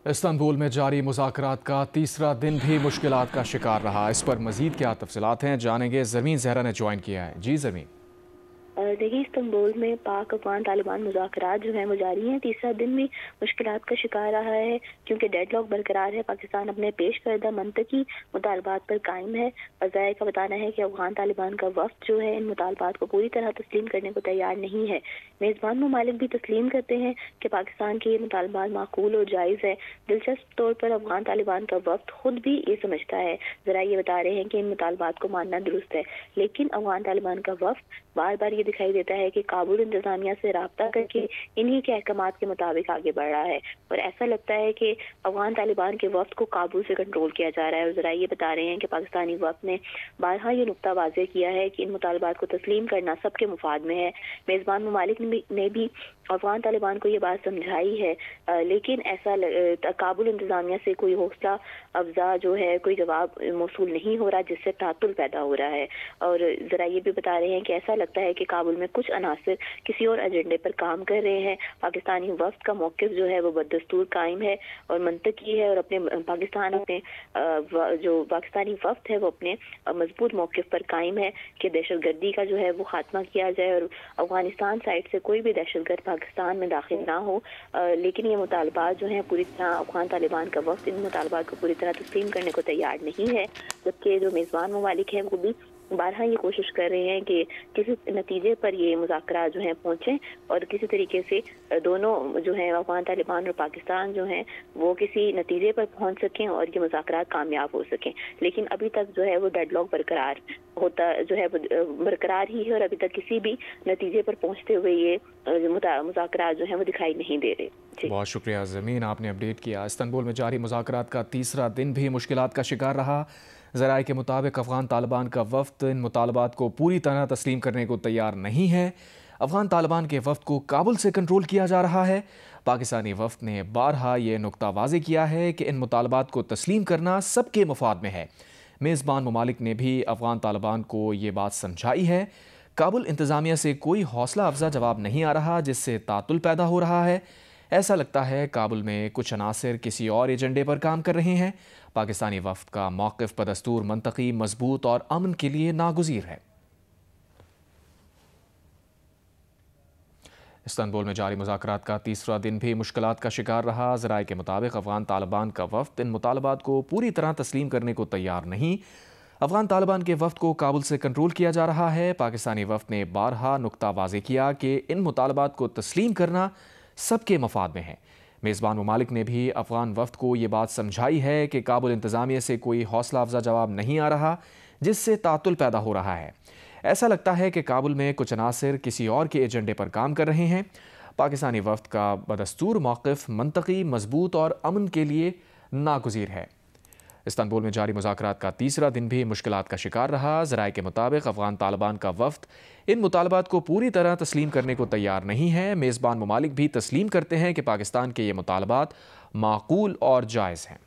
Istanbul میں جاری مذاکرات کا تیسرا دن بھی مشکلات کا شکار رہا۔ اس پر مزید کیا تفصیلات ہیں جانیں گے۔ زرمین زہرا نے جوائن کیا ہے۔ جی زرمین۔ دیکھیے استنبول میں پاک افغان طالبان مذاکرات جو ہیں وہ جاری ہیں۔ تیسرا دن بھی مشکلات کا شکار رہا ہے کیونکہ ڈیڈ لاک برقرار ہے۔ پاکستان اپنے پیش کردہ منطقی مطالبات پر قائم ہے اور ذرائع کا بتانا ہے کہ افغان طالبان کا وفد جو ہے ان مطالبات کو پوری طرح تسلیم کرنے کو تیار نہیں ہے۔ میزبان ممالک بھی تسلیم کرتے ہیں کہ پاکستان کے یہ مطالبات معقول اور جائز ہے۔ دلچسپ طور پر افغان طالبان کا وفد خود بھی یہ سمجھتا ہے۔ ذرائع یہ بتا رہے ہیں کہ ان مطالبات کو ماننا درست ہے، لیکن افغان طالبان کا وفد بار بار یہ دکھائی دیتا ہے کہ کابل انتظامیہ سے رابطہ کر کے انہی کے احکامات کے مطابق آگے بڑھ رہا ہے اور ایسا لگتا ہے کہ افغان طالبان کے وفد کو کابل سے کنٹرول کیا جا رہا ہے۔ اور ذرائع یہ بتا رہے ہیں کہ پاکستانی وفد نے بارہا یہ نقطہ واضح کیا ہے کہ ان مطالبات کو تسلیم کرنا سب کے مفاد میں ہے۔ میزبان ممالک نے بھی افغان طالبان کو یہ بات سمجھائی ہے، لیکن ایسا کابل انتظامیہ سے کوئی حوصلہ افزا جو ہے کوئی جواب موصول نہیں ہو رہا، جس سے تعطل پیدا ہو رہا ہے۔ اور ذرائع یہ بھی بتا رہے ہیں کہ ایسا لگتا ہے کہ کابل میں کچھ عناصر کسی اور ایجنڈے پر کام کر رہے ہیں۔ پاکستانی وفد کا موقف جو ہے وہ بدستور قائم ہے اور منطقی ہے اور اپنے جو پاکستانی وفد ہے وہ اپنے مضبوط موقف پر قائم ہے کہ دہشت گردی کا جو ہے وہ خاتمہ کیا جائے اور افغانستان سائٹ سے کوئی بھی دہشت گرد پاکستان میں داخل نہ ہو۔ لیکن یہ مطالبات جو ہیں پوری طرح افغان طالبان کا وفد ان مطالبات کو پوری طرح تسلیم کرنے کو تیار نہیں ہے، جبکہ جو میزبان ممالک ہیں وہ بھی بارہا یہ کوشش کر رہے ہیں کہ کسی نتیجے پر یہ مذاکرات جو ہیں پہنچیں اور کسی طریقے سے دونوں جو ہیں افغان طالبان اور پاکستان جو ہیں وہ کسی نتیجے پر پہنچ سکیں اور یہ مذاکرات کامیاب ہو سکیں۔ لیکن ابھی تک جو ہے وہ ڈیڈ لاک برقرار ہی ہے اور ابھی تک کسی بھی نتیجے پر پہنچتے ہوئے یہ مذاکرات جو ہیں وہ دکھائی نہیں دے رہے۔ بہت شکریہ زمین، آپ نے اپڈیٹ کیا۔ استنبول میں جاری مذاکرات کا تیسرا دن بھی مشکلات کا شکار رہا۔ ذرائع کے مطابق افغان طالبان کا وفد ان مطالبات کو پوری طرح تسلیم کرنے کو تیار نہیں ہے۔ افغان طالبان کے وفد کو کابل سے کنٹرول کیا جا رہا ہے۔ پاکستانی وفد نے بارہا یہ نقطہ واضح کیا ہے کہ ان مطالبات کو تسلیم کرنا سب کے مفاد میں ہے۔ میزبان ممالک نے بھی افغان طالبان کو یہ بات سمجھائی ہے۔ کابل انتظامیہ سے کوئی حوصلہ افزا جواب نہیں آ رہا، جس سے تعطل پیدا ہو رہا ہے۔ ایسا لگتا ہے کابل میں کچھ عناصر کسی اور ایجنڈے پر کام کر رہے ہیں۔ پاکستانی وفد کا موقف بدستور منطقی، مضبوط اور امن کے لیے ناگزیر ہے۔ استنبول میں جاری مذاکرات کا تیسرا دن بھی مشکلات کا شکار رہا۔ ذرائع کے مطابق افغان طالبان کا وفد ان مطالبات کو پوری طرح تسلیم کرنے کو تیار نہیں۔ افغان طالبان کے وفد کو کابل سے کنٹرول کیا جا رہا ہے۔ پاکستانی وفد نے بارہا نقطہ واضح کیا کہ ان مطالبات کو تسلیم کرنا سب کے مفاد میں ہے۔ میزبان ممالک نے بھی افغان وفد کو یہ بات سمجھائی ہے کہ کابل انتظامیہ سے کوئی حوصلہ افزا جواب نہیں آ رہا، جس سے تعطل پیدا ہو رہا ہے۔ ایسا لگتا ہے کہ کابل میں کچھ عناصر کسی اور کے ایجنڈے پر کام کر رہے ہیں۔ پاکستانی وفد کا بدستور موقف منطقی، مضبوط اور امن کے لیے ناگزیر ہے۔ استنبول میں جاری مذاکرات کا تیسرا دن بھی مشکلات کا شکار رہا۔ ذرائع کے مطابق افغان طالبان کا وفد ان مطالبات کو پوری طرح تسلیم کرنے کو تیار نہیں ہے۔ میزبان ممالک بھی تسلیم کرتے ہیں کہ پاکستان کے یہ مطالبات معقول اور جائز ہیں۔